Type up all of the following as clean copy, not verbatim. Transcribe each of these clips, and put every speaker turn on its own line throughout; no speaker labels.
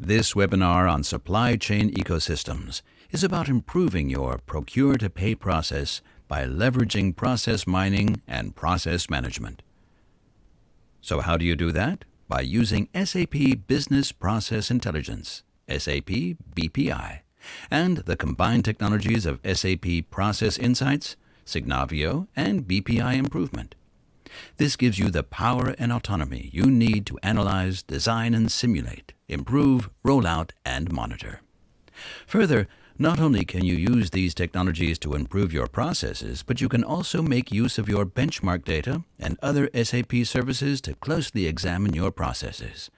This webinar on supply chain ecosystems is about improving your procure-to-pay process by leveraging process mining and process management. So how do you do that? By using SAP Business Process Intelligence, SAP BPI, and the combined technologies of SAP Process Insights, Signavio, and BPI Improvement. This gives you the power and autonomy you need to analyze, design, and simulate, improve, roll out, and monitor. Further, not only can you use these technologies to improve your processes, but you can also make use of your benchmark data and other SAP services to closely examine your processes.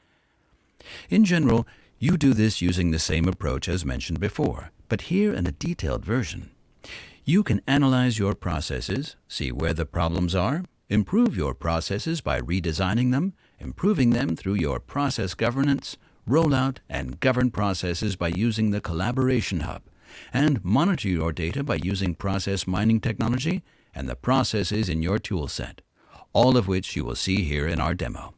In general, you do this using the same approach as mentioned before, but here in a detailed version. You can analyze your processes, see where the problems are, improve your processes by redesigning them, improving them through your process governance, rollout, and govern processes by using the Collaboration Hub, and monitor your data by using process mining technology and the processes in your toolset, all of which you will see here in our demo.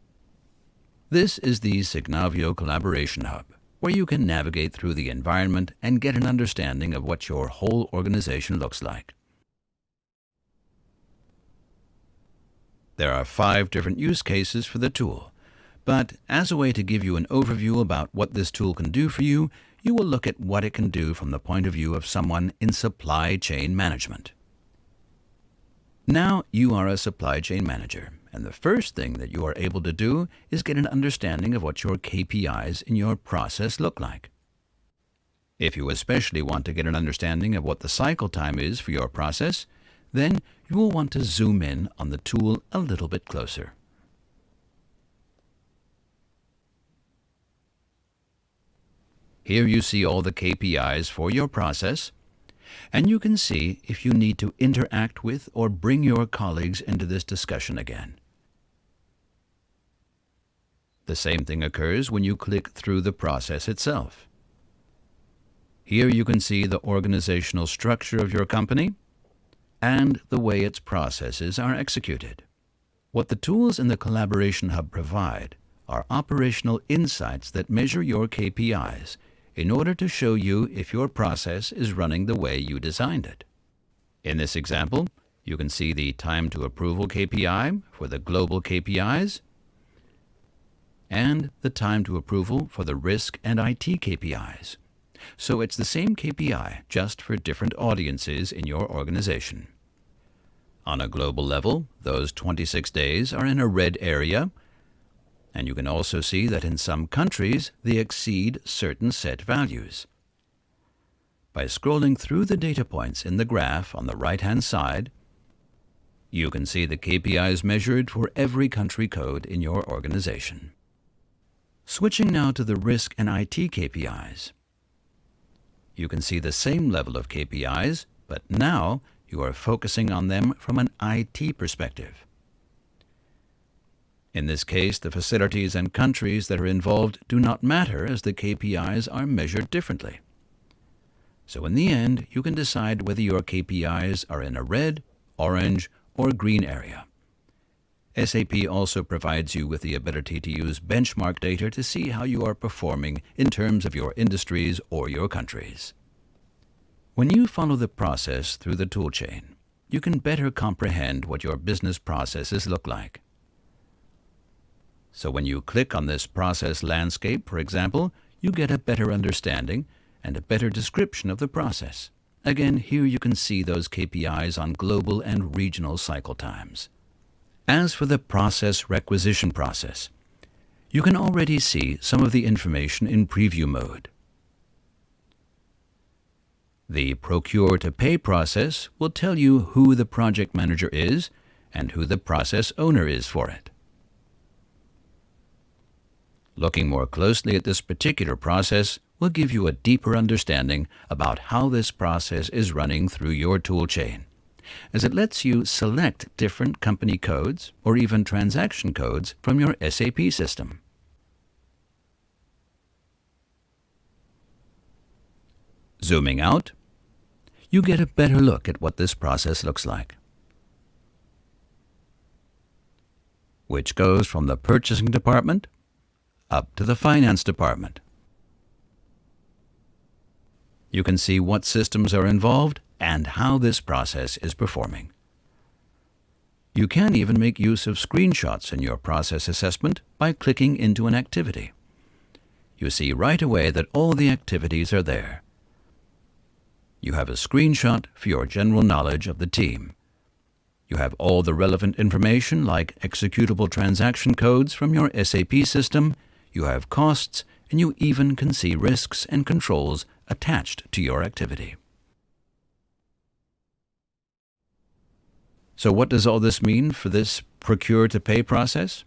This is the Signavio Collaboration Hub, where you can navigate through the environment and get an understanding of what your whole organization looks like. There are 5 different use cases for the tool, but as a way to give you an overview about what this tool can do for you, you will look at what it can do from the point of view of someone in supply chain management. Now you are a supply chain manager, and the first thing that you are able to do is get an understanding of what your KPIs in your process look like. If you especially want to get an understanding of what the cycle time is for your process, then you will want to zoom in on the tool a little bit closer. Here you see all the KPIs for your process, and you can see if you need to interact with or bring your colleagues into this discussion again. The same thing occurs when you click through the process itself. Here you can see the organizational structure of your company and the way its processes are executed. What the tools in the Collaboration Hub provide are operational insights that measure your KPIs in order to show you if your process is running the way you designed it. In this example, you can see the time to approval KPI for the global KPIs and the time to approval for the risk and IT KPIs. So it's the same KPI, just for different audiences in your organization. On a global level, those 26 days are in a red area, and you can also see that in some countries they exceed certain set values. By scrolling through the data points in the graph on the right-hand side, you can see the KPIs measured for every country code in your organization. Switching now to the risk and IT KPIs. You can see the same level of KPIs, but now you are focusing on them from an IT perspective. In this case, the facilities and countries that are involved do not matter as the KPIs are measured differently. So in the end, you can decide whether your KPIs are in a red, orange, or green area. SAP also provides you with the ability to use benchmark data to see how you are performing in terms of your industries or your countries. When you follow the process through the toolchain, you can better comprehend what your business processes look like. So when you click on this process landscape, for example, you get a better understanding and a better description of the process. Again, here you can see those KPIs on global and regional cycle times. As for the process requisition process, you can already see some of the information in preview mode. The procure-to-pay process will tell you who the project manager is and who the process owner is for it. Looking more closely at this particular process will give you a deeper understanding about how this process is running through your toolchain, as it lets you select different company codes or even transaction codes from your SAP system. Zooming out, you get a better look at what this process looks like, which goes from the purchasing department up to the finance department. You can see what systems are involved and how this process is performing. You can even make use of screenshots in your process assessment by clicking into an activity. You see right away that all the activities are there. You have a screenshot for your general knowledge of the team. You have all the relevant information like executable transaction codes from your SAP system, you have costs, and you even can see risks and controls attached to your activity. So what does all this mean for this procure-to-pay process?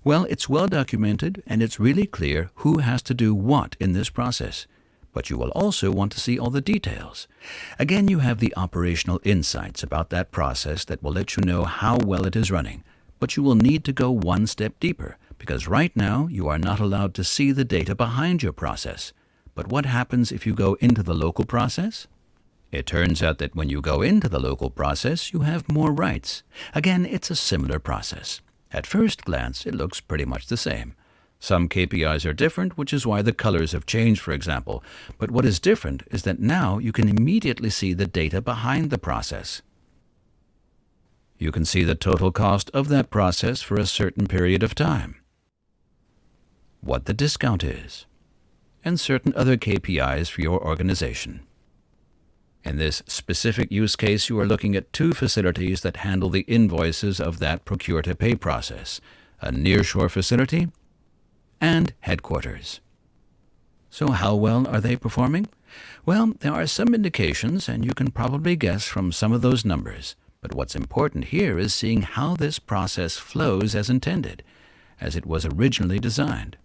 Well, it's well documented and it's really clear who has to do what in this process. But you will also want to see all the details. Again, you have the operational insights about that process that will let you know how well it is running. But you will need to go one step deeper, because right now you are not allowed to see the data behind your process. But what happens if you go into the local process? It turns out that when you go into the local process, you have more rights. Again, it's a similar process. At first glance, it looks pretty much the same. Some KPIs are different, which is why the colors have changed, for example. But what is different is that now you can immediately see the data behind the process. You can see the total cost of that process for a certain period of time, what the discount is, and certain other KPIs for your organization. In this specific use case, you are looking at two facilities that handle the invoices of that procure-to-pay process, a nearshore facility and headquarters. So how well are they performing? Well, there are some indications, and you can probably guess from some of those numbers. But what's important here is seeing how this process flows as intended, as it was originally designed.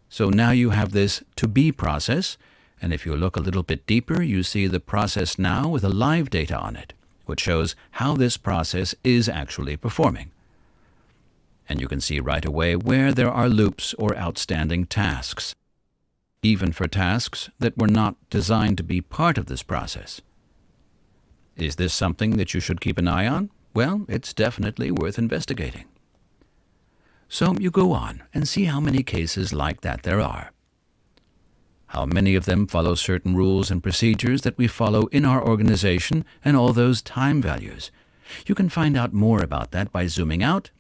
So now you have this to-be process, and if you look a little bit deeper, you see the process now with a live data on it, which shows how this process is actually performing. And you can see right away where there are loops or outstanding tasks, even for tasks that were not designed to be part of this process. Is this something that you should keep an eye on? Well, it's definitely worth investigating. So you go on and see how many cases like that there are. How many of them follow certain rules and procedures that we follow in our organization and all those time values. You can find out more about that by zooming out,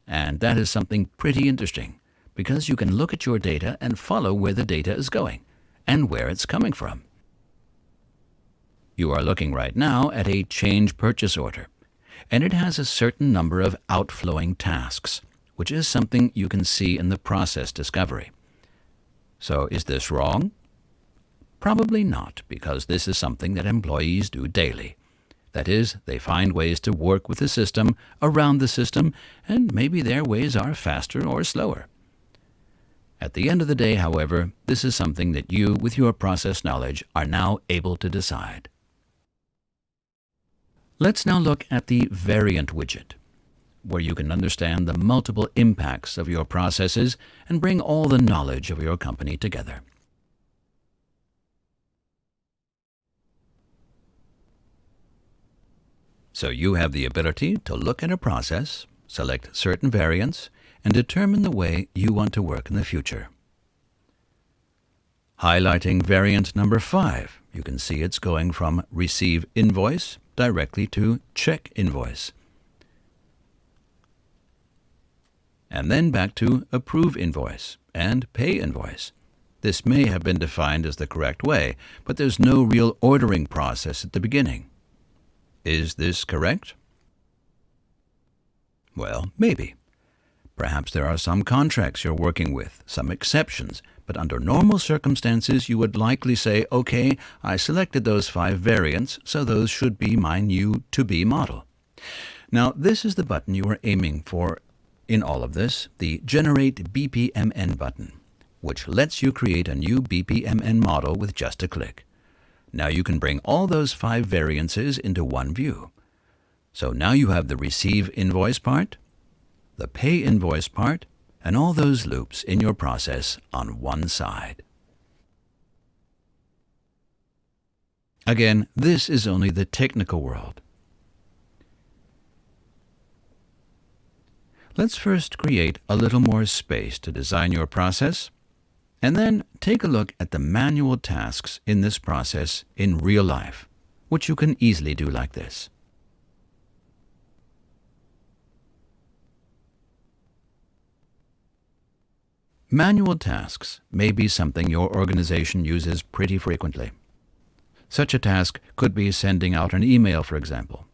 and that is something pretty interesting because you can look at your data and follow where the data is going and where it's coming from. You are looking right now at a change purchase order, and it has a certain number of outflowing tasks, which is something you can see in the process discovery. So is this wrong? Probably not, because this is something that employees do daily. That is, they find ways to work with the system, around the system, and maybe their ways are faster or slower. At the end of the day, however, this is something that you, with your process knowledge, are now able to decide. Let's now look at the variant widget, where you can understand the multiple impacts of your processes and bring all the knowledge of your company together. So you have the ability to look at a process, select certain variants, and determine the way you want to work in the future. Highlighting variant number 5, you can see it's going from Receive Invoice directly to Check Invoice, and then back to Approve Invoice and Pay Invoice. This may have been defined as the correct way, but there's no real ordering process at the beginning. Is this correct? Well, maybe. Perhaps there are some contracts you're working with, some exceptions, but under normal circumstances you would likely say, okay, I selected those 5 variants, so those should be my new to-be model. Now, this is the button you are aiming for in all of this, the Generate BPMN button, which lets you create a new BPMN model with just a click. Now you can bring all those 5 variances into one view. So now you have the Receive Invoice part, the Pay Invoice part, and all those loops in your process on one side. Again, this is only the technical world. Let's first create a little more space to design your process, And then take a look at the manual tasks in this process in real life, which you can easily do like this. Manual tasks may be something your organization uses pretty frequently. Such a task could be sending out an email, for example.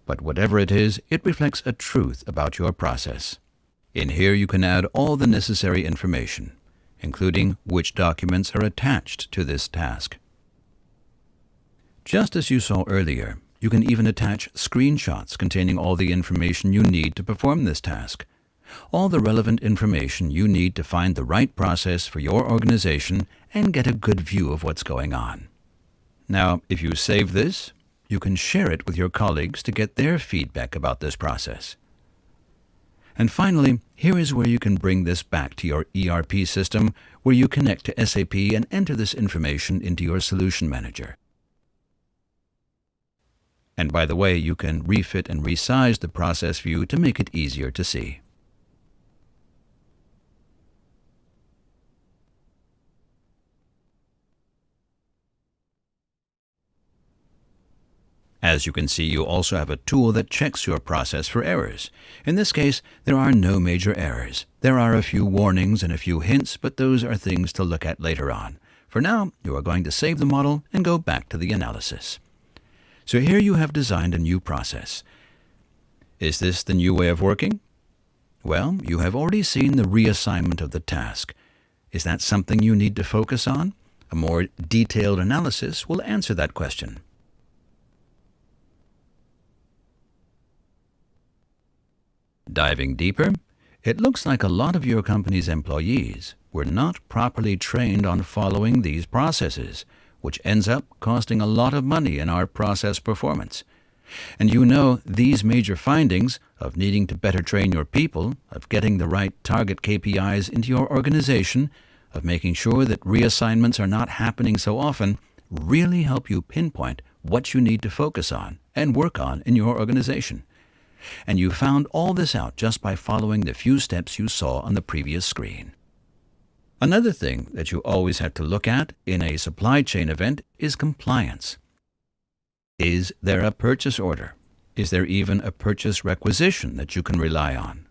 But whatever it is, it reflects a truth about your process. In here you can add all the necessary information, including which documents are attached to this task. Just as you saw earlier, you can even attach screenshots containing all the information you need to perform this task. All the relevant information you need to find the right process for your organization and get a good view of what's going on. Now, if you save this, you can share it with your colleagues to get their feedback about this process. And finally, here is where you can bring this back to your ERP system, where you connect to SAP and enter this information into your Solution Manager. And by the way, you can refit and resize the process view to make it easier to see. As you can see, you also have a tool that checks your process for errors. In this case, there are no major errors. There are a few warnings and a few hints, but those are things to look at later on. For now, you are going to save the model and go back to the analysis. So here you have designed a new process. Is this the new way of working? Well, you have already seen the reassignment of the task. Is that something you need to focus on? A more detailed analysis will answer that question. Diving deeper, it looks like a lot of your company's employees were not properly trained on following these processes, which ends up costing a lot of money in our process performance. And you know these major findings of needing to better train your people, of getting the right target KPIs into your organization, of making sure that reassignments are not happening so often, really help you pinpoint what you need to focus on and work on in your organization. And you found all this out just by following the few steps you saw on the previous screen. Another thing that you always have to look at in a supply chain event is compliance. Is there a purchase order? Is there even a purchase requisition that you can rely on?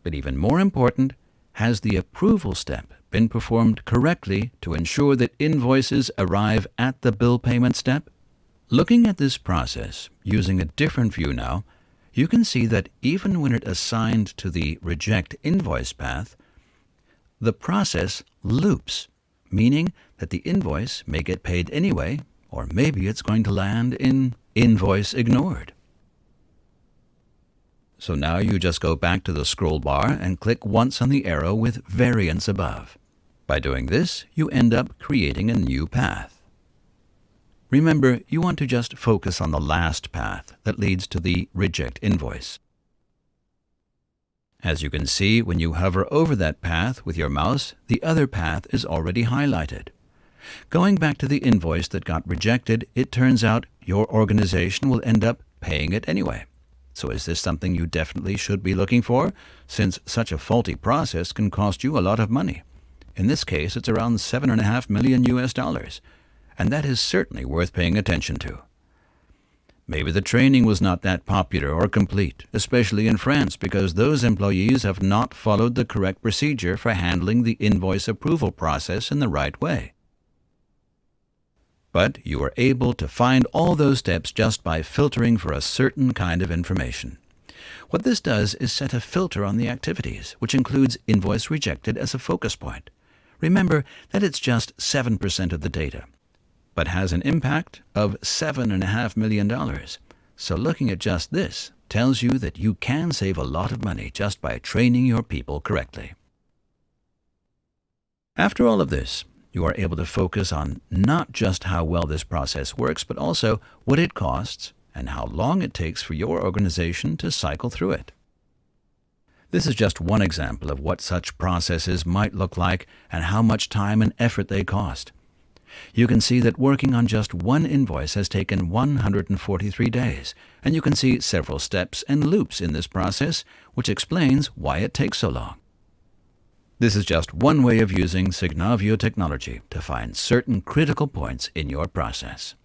But even more important, has the approval step been performed correctly to ensure that invoices arrive at the bill payment step? Looking at this process using a different view now, you can see that even when it assigned to the reject invoice path, the process loops, meaning that the invoice may get paid anyway, or maybe it's going to land in invoice ignored. So now you just go back to the scroll bar and click once on the arrow with variance above. By doing this, you end up creating a new path. Remember, you want to just focus on the last path that leads to the reject invoice. As you can see, when you hover over that path with your mouse, the other path is already highlighted. Going back to the invoice that got rejected, it turns out your organization will end up paying it anyway. So is this something you definitely should be looking for, since such a faulty process can cost you a lot of money? In this case, it's around $7.5 million US. And that is certainly worth paying attention to. Maybe the training was not that popular or complete, especially in France, because those employees have not followed the correct procedure for handling the invoice approval process in the right way. But you are able to find all those steps just by filtering for a certain kind of information. What this does is set a filter on the activities, which includes invoice rejected as a focus point. Remember that it's just 7% of the data, but has an impact of $7.5 million. So looking at just this tells you that you can save a lot of money just by training your people correctly. After all of this, you are able to focus on not just how well this process works, but also what it costs and how long it takes for your organization to cycle through it. This is just one example of what such processes might look like and how much time and effort they cost. You can see that working on just one invoice has taken 143 days, and you can see several steps and loops in this process, which explains why it takes so long. This is just one way of using Signavio technology to find certain critical points in your process.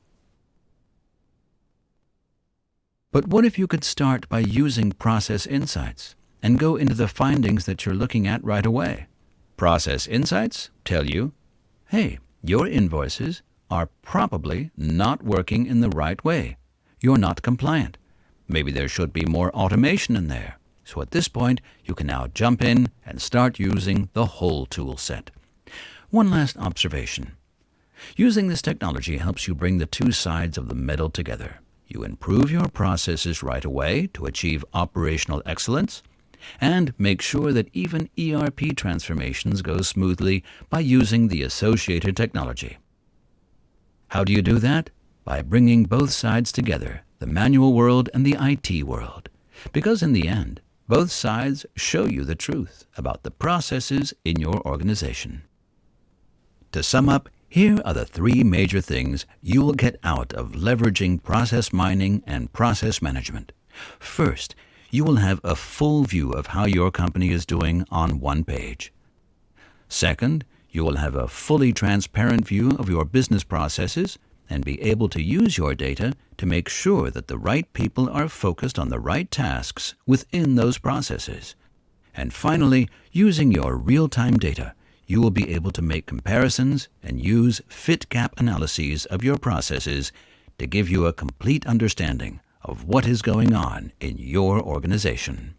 But what if you could start by using Process Insights and go into the findings that you're looking at right away? Process Insights tell you, hey, your invoices are probably not working in the right way. You're not compliant. Maybe there should be more automation in there. So at this point, you can now jump in and start using the whole tool set. One last observation. Using this technology helps you bring the two sides of the medal together. You improve your processes right away to achieve operational excellence, and make sure that even ERP transformations go smoothly by using the associated technology. How do you do that? By bringing both sides together, the manual world and the IT world. Because in the end, both sides show you the truth about the processes in your organization. To sum up, here are the three major things you will get out of leveraging process mining and process management. First, you will have a full view of how your company is doing on one page. Second, you will have a fully transparent view of your business processes and be able to use your data to make sure that the right people are focused on the right tasks within those processes. And finally, using your real-time data, you will be able to make comparisons and use fit gap analyses of your processes to give you a complete understanding of what is going on in your organization.